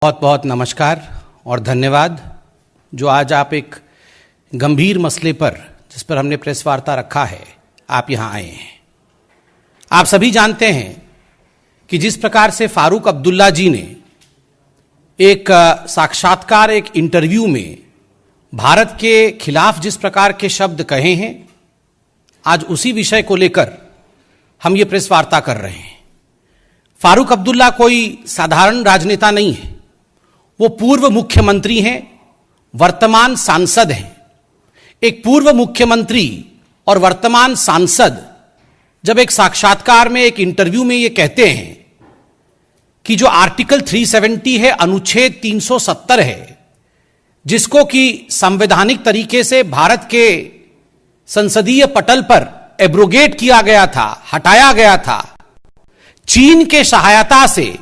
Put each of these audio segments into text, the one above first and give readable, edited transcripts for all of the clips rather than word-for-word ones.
बहुत बहुत नमस्कार और धन्यवाद जो आज आप एक गंभीर मसले पर जिस पर हमने प्रेस वार्ता रखा है आप यहां आए हैं। आप सभी जानते हैं कि जिस प्रकार से फारूक अब्दुल्ला जी ने एक साक्षात्कार एक इंटरव्यू में भारत के खिलाफ जिस प्रकार के शब्द कहे हैं, आज उसी विषय को लेकर हम ये प्रेस वार्ता कर रहे हैं। फारूक अब्दुल्ला कोई साधारण राजनेता नहीं है, वो पूर्व मुख्यमंत्री हैं, वर्तमान सांसद हैं। एक पूर्व मुख्यमंत्री और वर्तमान सांसद जब एक साक्षात्कार में एक इंटरव्यू में ये कहते हैं कि जो आर्टिकल 370 है, अनुच्छेद 370 है, जिसको कि संवैधानिक तरीके से भारत के संसदीय पटल पर एब्रोगेट किया गया था, हटाया गया था, चीन के सहायता से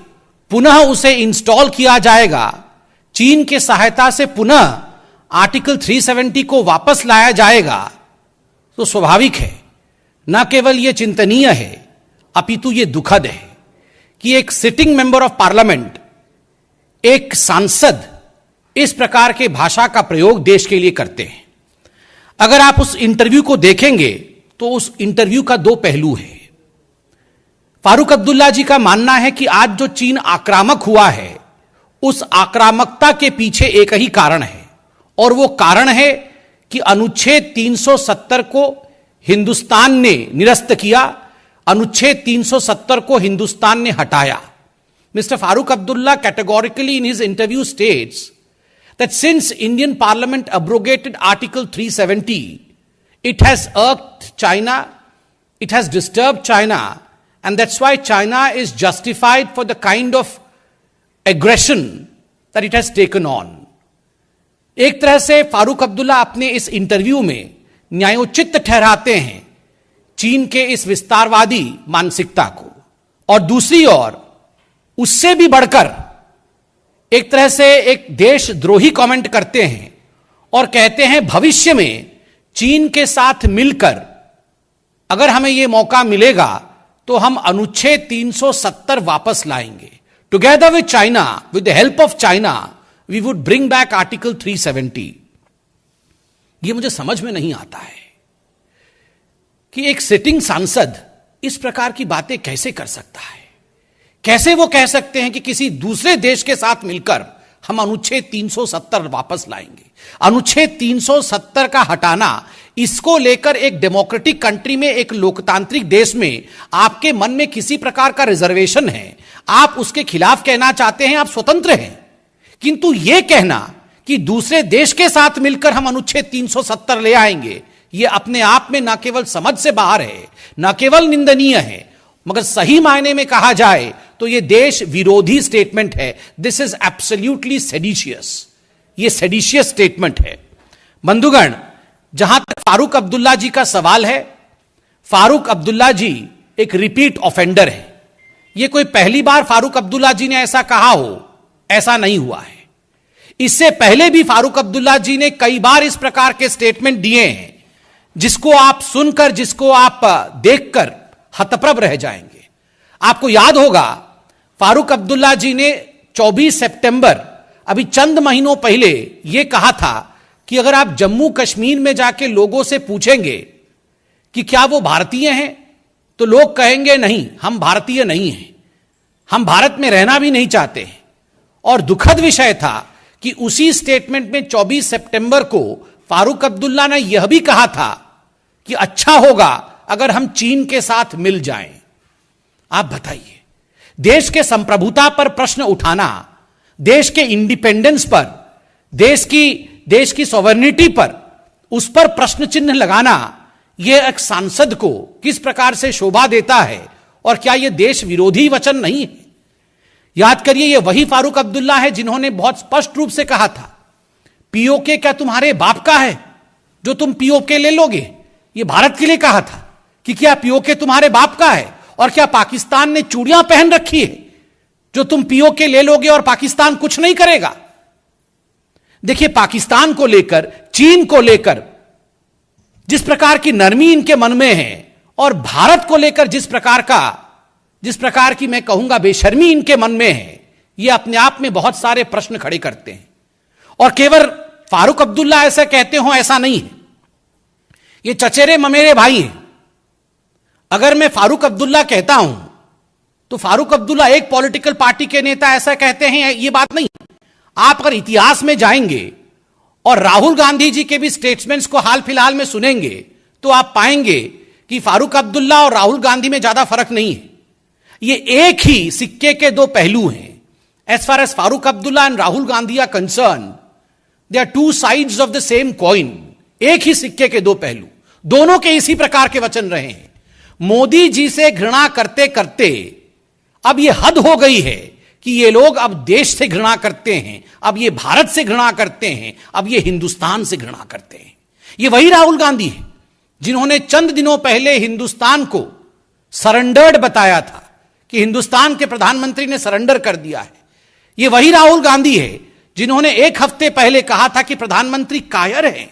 पुनः उसे इंस्टॉल किया जाएगा, चीन के सहायता से पुनः आर्टिकल 370 को वापस लाया जाएगा, तो स्वाभाविक है, न केवल यह चिंतनीय है अपितु यह दुखद है कि एक सिटिंग मेंबर ऑफ पार्लियामेंट, एक सांसद इस प्रकार के भाषा का प्रयोग देश के लिए करते हैं। अगर आप उस इंटरव्यू को देखेंगे तो उस इंटरव्यू का दो पहलू है। फारूक अब्दुल्ला जी का मानना है कि आज जो चीन आक्रामक हुआ है, उस आक्रामकता के पीछे एक ही कारण है, और वो कारण है कि अनुच्छेद 370 को हिंदुस्तान ने निरस्त किया, अनुच्छेद 370 को हिंदुस्तान ने हटाया। Mister Farooq Abdullah categorically in his interview states that since Indian Parliament abrogated Article 370, it has irked China, it has disturbed China, and that's why China is justified for the kind of aggression that it has taken on. एक तरह से फारूक अब्दुल्ला अपने इस interview में न्यायोचित ठहराते हैं चीन के इस विस्तारवादी मानसिकता को, और दूसरी ओर उससे भी बढ़कर एक तरह से एक देशद्रोही कमेंट करते हैं और कहते हैं भविष्य में चीन के साथ मिलकर अगर हमें यह मौका मिलेगा तो हम अनुच्छेद 370 वापस लाएंगे। Together with China, with the help of China, we would bring back article 370। यह मुझे समझ में नहीं आता है कि एक सिटिंग सांसद इस प्रकार की बातें कैसे कर सकता है। कैसे वो कह सकते हैं कि किसी दूसरे देश के साथ मिलकर हम अनुच्छेद 370 वापस लाएंगे। अनुच्छेद 370 का हटाना, इसको लेकर एक डेमोक्रेटिक कंट्री में, एक लोकतांत्रिक देश में आपके मन में किसी प्रकार का रिजर्वेशन है, आप उसके खिलाफ कहना चाहते हैं, आप स्वतंत्र हैं, किंतु यह कहना कि दूसरे देश के साथ मिलकर हम अनुच्छेद 370 ले आएंगे, यह अपने आप में न केवल समझ से बाहर है, न केवल निंदनीय है, मगर सही मायने में कहा जाए तो यह देश विरोधी स्टेटमेंट है। दिस इज एब्सोल्युटली सेडिशियस, यह सेडिशियस स्टेटमेंट है। बंधुगण, जहां तक फारूक अब्दुल्ला जी का सवाल है, फारूक अब्दुल्ला जी एक रिपीट ऑफेंडर है। यह कोई पहली बार फारूक अब्दुल्ला जी ने ऐसा कहा हो, ऐसा नहीं हुआ है। इससे पहले भी फारूक अब्दुल्ला जी ने कई बार इस प्रकार के स्टेटमेंट दिए हैं जिसको आप सुनकर, जिसको आप देखकर हतप्रभ रह जाएंगे। आपको याद होगा फारूक अब्दुल्ला जी ने 24 सितंबर, अभी चंद महीनों पहले यह कहा था कि अगर आप जम्मू कश्मीर में जाके लोगों से पूछेंगे कि क्या वो भारतीय हैं, तो लोग कहेंगे नहीं, हम भारतीय नहीं हैं, हम भारत में रहना भी नहीं चाहते हैं। और दुखद विषय था कि उसी स्टेटमेंट में 24 सितंबर को फारूक अब्दुल्ला ने यह भी कहा था कि अच्छा होगा अगर हम चीन के साथ मिल जाएं। आप बताइए, देश के संप्रभुता पर प्रश्न उठाना, देश के इंडिपेंडेंस पर, देश की सॉवरेनिटी पर, उस पर प्रश्न चिन्ह लगाना, यह एक सांसद को किस प्रकार से शोभा देता है, और क्या यह देश विरोधी वचन नहीं है? याद करिए, यह वही फारूक अब्दुल्ला है जिन्होंने बहुत स्पष्ट रूप से कहा था, पीओके क्या तुम्हारे बाप का है जो तुम पीओके ले लोगे? यह भारत के लिए कहा था कि क्या पीओके तुम्हारे बाप का है, और क्या पाकिस्तान ने चूड़ियां पहन रखी है जो तुम पीओके ले लोगे और पाकिस्तान कुछ नहीं करेगा? देखिए, पाकिस्तान को लेकर, चीन को लेकर जिस प्रकार की नरमी इनके मन में है, और भारत को लेकर जिस प्रकार की मैं कहूंगा बेशर्मी इनके मन में है, ये अपने आप में बहुत सारे प्रश्न खड़े करते हैं। और केवल फारूक अब्दुल्ला ऐसा कहते हो ऐसा नहीं है, ये चचेरे ममेरे भाई हैं। अगर मैं फारूक अब्दुल्ला कहता हूं तो फारूक अब्दुल्ला एक पॉलिटिकल पार्टी के नेता ऐसा कहते हैं, ये बात नहीं। आप अगर इतिहास में जाएंगे और राहुल गांधी जी के भी स्टेटमेंट्स को हाल फिलहाल में सुनेंगे तो आप पाएंगे कि फारूक अब्दुल्ला और राहुल गांधी में ज्यादा फर्क नहीं है। ये एक ही सिक्के के दो पहलू हैं। As far as Farooq Abdullah and Rahul Gandhi are concerned, they are two sides of the same coin. एक ही सिक्के के दो पहलू, दोनों के इसी प्रकार के वचन रहे हैं। मोदी जी से घृणा करते करते अब यह हद हो गई है कि ये लोग अब देश से घृणा करते हैं, अब ये भारत से घृणा करते हैं, अब ये हिंदुस्तान से घृणा करते हैं। ये वही राहुल गांधी है जिन्होंने चंद दिनों पहले हिंदुस्तान को सरेंडर्ड बताया था कि हिंदुस्तान के प्रधानमंत्री ने सरेंडर कर दिया है। ये वही राहुल गांधी है जिन्होंने एक हफ्ते पहले कहा था कि प्रधानमंत्री कायर है,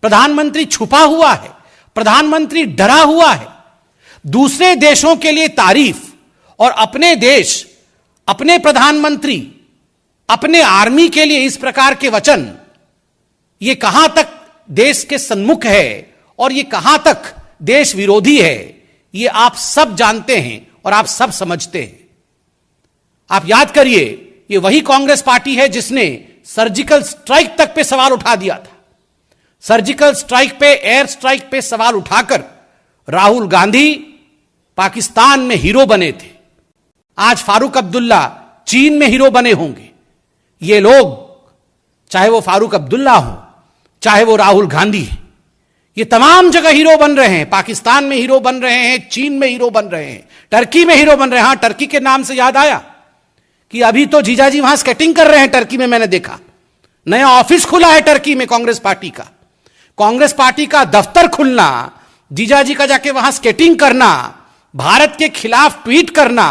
प्रधानमंत्री छुपा हुआ है, प्रधानमंत्री डरा हुआ है। दूसरे देशों के लिए तारीफ और अपने देश, अपने प्रधानमंत्री, अपने आर्मी के लिए इस प्रकार के वचन, ये कहां तक देश के सन्मुख है और ये कहां तक देश विरोधी है, ये आप सब जानते हैं और आप सब समझते हैं। आप याद करिए, ये वही कांग्रेस पार्टी है जिसने सर्जिकल स्ट्राइक तक पे सवाल उठा दिया था। सर्जिकल स्ट्राइक पे, एयर स्ट्राइक पे सवाल उठाकर राहुल गांधी पाकिस्तान में हीरो बने थे। आज फारूक अब्दुल्ला चीन में हीरो बने होंगे। ये लोग, चाहे वो फारूक अब्दुल्ला हो, चाहे वो राहुल गांधी है, ये तमाम जगह हीरो बन रहे हैं। पाकिस्तान में हीरो बन रहे हैं, चीन में हीरो बन रहे हैं, टर्की में हीरो बन रहे हैं। हां, टर्की के नाम से याद आया कि अभी तो जीजाजी वहां स्केटिंग कर रहे हैं टर्की में। मैंने देखा नया ऑफिस खुला है टर्की में कांग्रेस पार्टी का। कांग्रेस पार्टी का दफ्तर खुलना, जीजाजी का जाके वहां स्केटिंग करना, भारत के खिलाफ ट्वीट करना,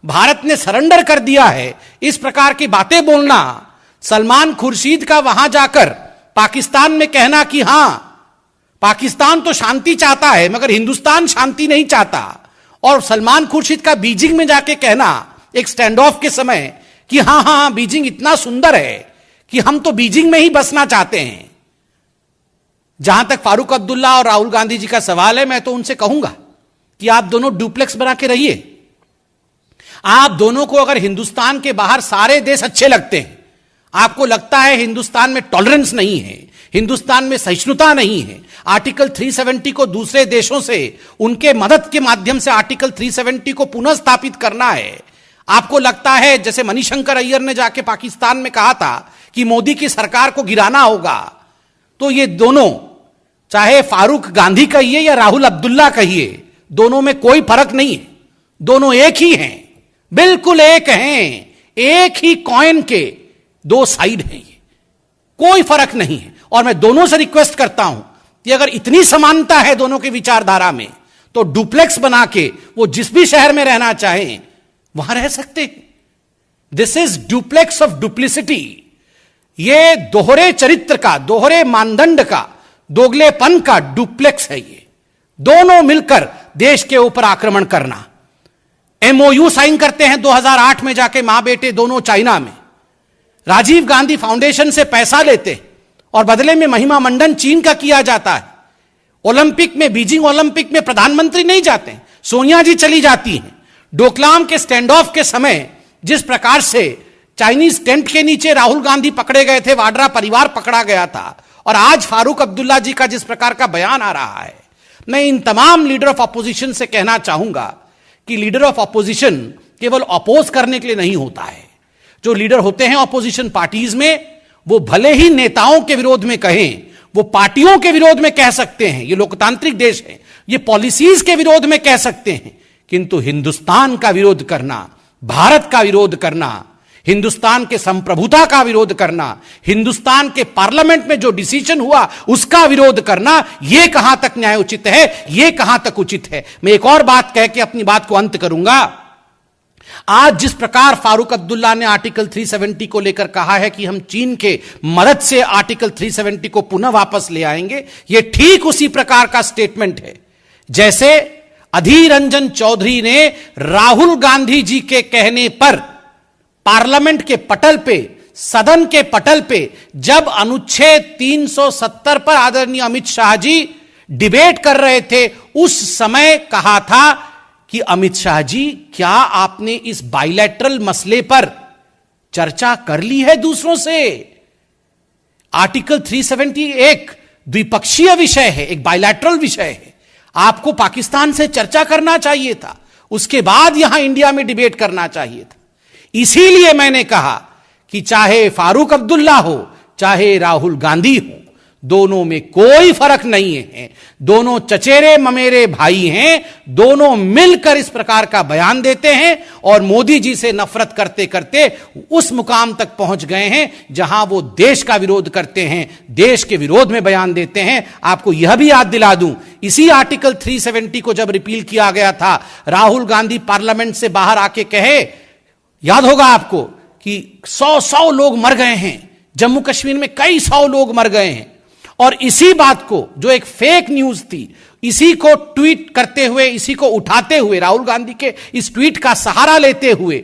भारत ने सरेंडर कर दिया है, इस प्रकार की बातें बोलना, सलमान खुर्शीद का वहां जाकर पाकिस्तान में कहना कि हां, पाकिस्तान तो शांति चाहता है मगर हिंदुस्तान शांति नहीं चाहता, और सलमान खुर्शीद का बीजिंग में जाके कहना एक स्टैंड ऑफ के समय कि हां हां बीजिंग इतना सुंदर है कि हम तो बीजिंग में ही बसना चाहते हैं। जहां तक फारूक अब्दुल्ला और राहुल गांधी जी का सवाल है, मैं तो उनसे कहूंगा कि आप दोनों डुप्लेक्स बना के रहिए। आप दोनों को अगर हिंदुस्तान के बाहर सारे देश अच्छे लगते हैं, आपको लगता है हिंदुस्तान में टॉलरेंस नहीं है, हिंदुस्तान में सहिष्णुता नहीं है, आर्टिकल 370 को दूसरे देशों से उनके मदद के माध्यम से आर्टिकल 370 को पुनः स्थापित करना है, आपको लगता है जैसे मणिशंकर अय्यर ने जाके पाकिस्तान में कहा था कि मोदी की सरकार को गिराना होगा, तो ये दोनों, चाहे फारूक गांधी कहिए या राहुल अब्दुल्ला कहिए, दोनों में कोई फर्क नहीं है। दोनों एक ही हैं, बिल्कुल एक हैं, एक ही कॉइन के दो साइड हैं, ये कोई फर्क नहीं है। और मैं दोनों से रिक्वेस्ट करता हूं कि अगर इतनी समानता है दोनों की विचारधारा में, तो डुप्लेक्स बना के वो जिस भी शहर में रहना चाहें वहां रह सकते हैं। This is duplex of duplicity. ये दोहरे चरित्र का, दोहरे मानदंड का, दोगलेपन का डुप्लेक्स है। ये दोनों मिलकर देश के ऊपर आक्रमण करना। एमओयू साइन करते हैं 2008 में जाके मां बेटे दोनों चाइना में, राजीव गांधी फाउंडेशन से पैसा लेते और बदले में महिमा मंडन चीन का किया जाता है। ओलंपिक में, बीजिंग ओलंपिक में प्रधानमंत्री नहीं जाते, सोनिया जी चली जाती हैं। डोकलाम के स्टैंड ऑफ के समय जिस प्रकार से चाइनीज टेंट के नीचे राहुल गांधी पकड़े गए थे, वाड्रा परिवार पकड़ा गया था, और आज फारूक अब्दुल्ला जी का जिस प्रकार का बयान आ रहा है, मैं इन तमाम लीडर ऑफ अपोजिशन से कहना चाहूंगा कि लीडर ऑफ अपोजिशन केवल अपोज करने के लिए नहीं होता है। जो लीडर होते हैं अपोजिशन पार्टीज में, वो भले ही नेताओं के विरोध में कहें, वो पार्टियों के विरोध में कह सकते हैं, ये लोकतांत्रिक देश है, ये पॉलिसीज के विरोध में कह सकते हैं, किंतु हिंदुस्तान का विरोध करना, भारत का विरोध करना, हिंदुस्तान के संप्रभुता का विरोध करना, हिंदुस्तान के पार्लियामेंट में जो डिसीजन हुआ उसका विरोध करना, यह कहां तक न्याय उचित है, यह कहां तक उचित है। मैं एक और बात कह के अपनी बात को अंत करूंगा। आज जिस प्रकार फारूक अब्दुल्ला ने आर्टिकल 370 को लेकर कहा है कि हम चीन के मदद से आर्टिकल 370 को पुनः वापस ले आएंगे, यह ठीक उसी प्रकार का स्टेटमेंट है जैसे अधीर रंजन चौधरी ने राहुल गांधी जी के कहने पर पार्लियामेंट के पटल पे, सदन के पटल पे जब अनुच्छेद 370 पर आदरणीय अमित शाह जी डिबेट कर रहे थे, उस समय कहा था कि अमित शाह जी, क्या आपने इस बाइलैटरल मसले पर चर्चा कर ली है दूसरों से? आर्टिकल 370 एक द्विपक्षीय विषय है, एक बाइलैटरल विषय है। आपको पाकिस्तान से चर्चा करना चाहिए था, उसके बाद यहां इंडिया में डिबेट करना चाहिए था। इसीलिए मैंने कहा कि चाहे फारूक अब्दुल्ला हो, चाहे राहुल गांधी हो, दोनों में कोई फर्क नहीं है। दोनों चचेरे ममेरे भाई हैं, दोनों मिलकर इस प्रकार का बयान देते हैं और मोदी जी से नफरत करते करते उस मुकाम तक पहुंच गए हैं जहां वो देश का विरोध करते हैं, देश के विरोध में बयान देते हैं। आपको यह भी याद दिला दूं, इसी आर्टिकल 370 को जब रिपील किया गया था, राहुल गांधी पार्लियामेंट से बाहर आके कहे, याद होगा आपको, कि 100 लोग मर गए हैं, जम्मू कश्मीर में कई 100 लोग मर गए हैं। और इसी बात को, जो एक फेक न्यूज थी, इसी को ट्वीट करते हुए, इसी को उठाते हुए, राहुल गांधी के इस ट्वीट का सहारा लेते हुए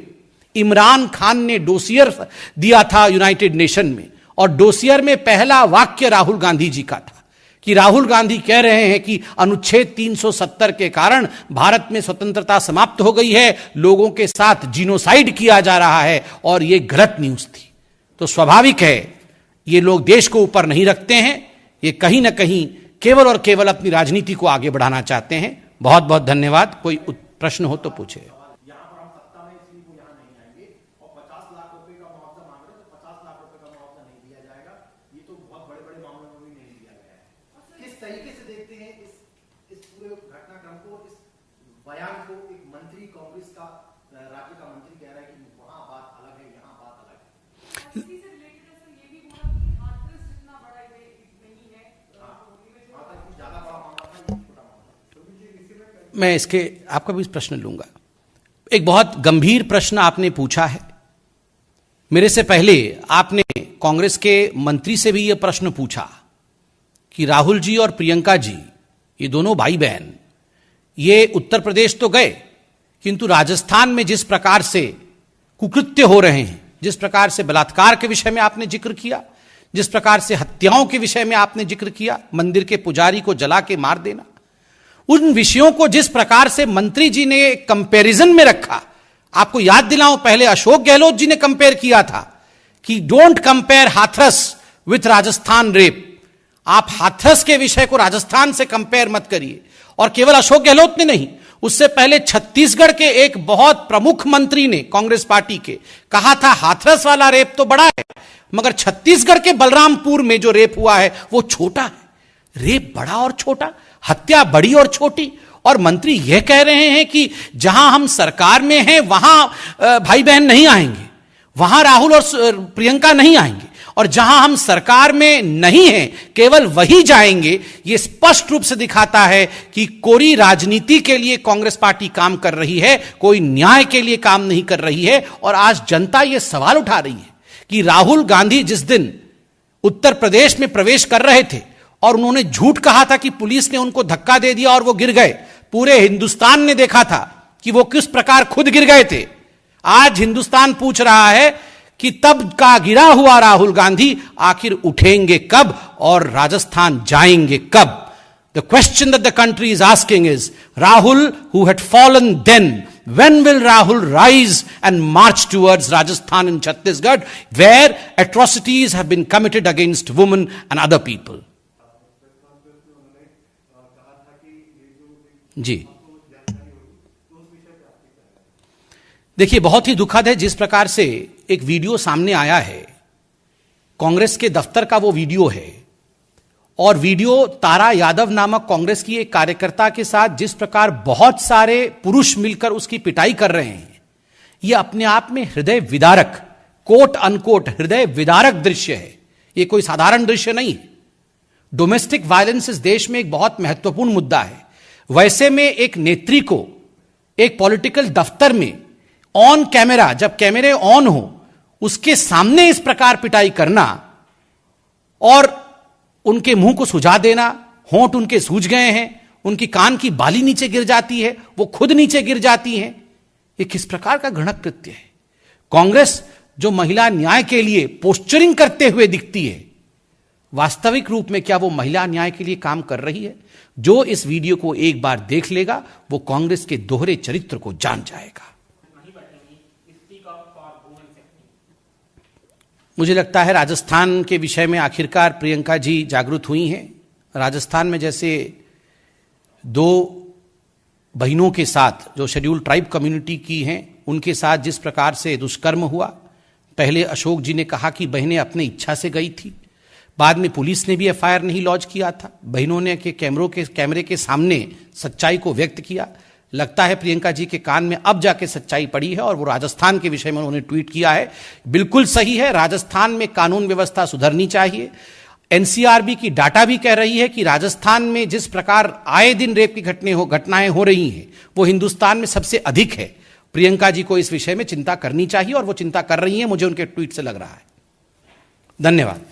इमरान खान ने डोसियर दिया था यूनाइटेड नेशन में। और डोसियर में पहला वाक्य राहुल गांधी जी का था कि राहुल गांधी कह रहे हैं कि अनुच्छेद 370 के कारण भारत में स्वतंत्रता समाप्त हो गई है, लोगों के साथ जीनोसाइड किया जा रहा है, और यह गलत न्यूज थी। तो स्वाभाविक है, ये लोग देश को ऊपर नहीं रखते हैं, ये कहीं ना कहीं केवल और केवल अपनी राजनीति को आगे बढ़ाना चाहते हैं। बहुत बहुत धन्यवाद। कोई प्रश्न हो तो पूछे। यहाँ पर हम सत्ता में इसलिए वो यहाँ नहीं आएंगे और 50 लाख रुपए का मुआवजा मांग रहे हैं, तो 50 लाख रुपए का मुआवजा नहीं दिया जाएगा। ये तो बहुत बड़े बड़े मामलों में भी नहीं दिया गया है। किस तरीके से देखते हैं इस पूरे घटनाक्रम को, इस बयान को? एक मंत्री, कांग्रेस का राज्य का मंत्री कह रहा है कि वहां बात अलग है, यहाँ बात अलग है। मैं इसके आपका भी प्रश्न लूंगा। एक बहुत गंभीर प्रश्न आपने पूछा है। मेरे से पहले आपने कांग्रेस के मंत्री से भी यह प्रश्न पूछा कि राहुल जी और प्रियंका जी, ये दोनों भाई बहन, ये उत्तर प्रदेश तो गए, किंतु राजस्थान में जिस प्रकार से कुकृत्य हो रहे हैं, जिस प्रकार से बलात्कार के विषय में आपने जिक्र किया, जिस प्रकार से हत्याओं के विषय में आपने जिक्र किया, मंदिर के पुजारी को जला के मार देना, उन विषयों को जिस प्रकार से मंत्री जी ने कंपैरिजन में रखा, आपको याद दिलाऊं, पहले अशोक गहलोत जी ने कंपेयर किया था कि don't compare Hathras with Rajasthan rape. आप हाथरस के विषय को राजस्थान से कंपेयर मत करिए। और केवल अशोक गहलोत ने नहीं, उससे पहले छत्तीसगढ़ के एक बहुत प्रमुख मंत्री ने, कांग्रेस पार्टी के, कहा था हाथरस वाला रेप तो बड़ा है, मगर छत्तीसगढ़ के बलरामपुर में जो रेप हुआ है वो छोटा है। रेप बड़ा और छोटा, हत्या बड़ी और छोटी। और मंत्री यह कह रहे हैं कि जहां हम सरकार में हैं वहां भाई बहन नहीं आएंगे, वहां राहुल और प्रियंका नहीं आएंगे, और जहां हम सरकार में नहीं हैं केवल वही जाएंगे। यह स्पष्ट रूप से दिखाता है कि कोरी राजनीति के लिए कांग्रेस पार्टी काम कर रही है, कोई न्याय के लिए काम नहीं कर रही है। और आज जनता यह सवाल उठा रही है कि राहुल गांधी जिस दिन उत्तर प्रदेश में प्रवेश कर रहे थे और उन्होंने झूठ कहा था कि पुलिस ने उनको धक्का दे दिया और वो गिर गए, पूरे हिंदुस्तान ने देखा था कि वो किस प्रकार खुद गिर गए थे। आज हिंदुस्तान पूछ रहा है कि तब का गिरा हुआ राहुल गांधी आखिर उठेंगे कब और राजस्थान जाएंगे कब? The question that the country is asking is, Rahul who had fallen then, when will Rahul rise and march towards Rajasthan and Chhattisgarh, where atrocities have been committed against women and other people? जी देखिए, बहुत ही दुखद है जिस प्रकार से एक video सामने आया है, कांग्रेस के दफ्तर का वो वीडियो है, और वीडियो तारा यादव नामक कांग्रेस की एक कार्यकर्ता के साथ जिस प्रकार बहुत सारे पुरुष मिलकर उसकी पिटाई कर रहे हैं, यह अपने आप में हृदय विदारक, कोट अनकोट हृदय विदारक दृश्य है। यह कोई साधारण दृश्य नहीं है। डोमेस्टिक वायलेंस इस देश में एक बहुत महत्वपूर्ण मुद्दा है। वैसे में एक नेत्री को एक पॉलिटिकल दफ्तर में ऑन कैमरा, जब कैमरे ऑन हो, उसके सामने इस प्रकार पिटाई करना और उनके मुंह को सुझा देना, होंठ उनके सूज गए हैं, उनकी कान की बाली नीचे गिर जाती है, वो खुद नीचे गिर जाती हैं, ये किस प्रकार का घृणक कृत्य है? कांग्रेस जो महिला न्याय के लिए पोस्चरिंग करते हुए दिखती है, वास्तविक रूप में क्या वो महिला न्याय के लिए काम कर रही है? जो इस वीडियो को एक बार देख लेगा वो कांग्रेस के दोहरे चरित्र को जान जाएगा। मुझे लगता है राजस्थान के विषय में आखिरकार प्रियंका जी जागरूक हुई हैं। राजस्थान में जैसे दो बहनों के साथ जो शेड्यूल ट्राइब कम्युनिटी की हैं, उनके साथ जिस प्रकार से दुष्कर्म हुआ, पहले अशोक जी ने कहा कि बहनें अपनी इच्छा से गई थी, बाद में पुलिस ने भी एफआईआर नहीं लॉन्च किया था, बहनों ने कैमरे के सामने सच्चाई को व्यक्त किया। लगता है प्रियंका जी के कान में अब जाके सच्चाई पड़ी है और वो राजस्थान के विषय में उन्होंने ट्वीट किया है। बिल्कुल सही है, राजस्थान में कानून व्यवस्था सुधरनी चाहिए। एनसीआरबी की डाटा भी कह रही है कि राजस्थान में जिस प्रकार आए दिन रेप की घटनाएं हो रही हैं वो हिंदुस्तान में सबसे अधिक है। प्रियंका जी को इस विषय में चिंता करनी चाहिए और वो चिंता कर रही हैं, मुझे उनके ट्वीट से लग रहा है। धन्यवाद।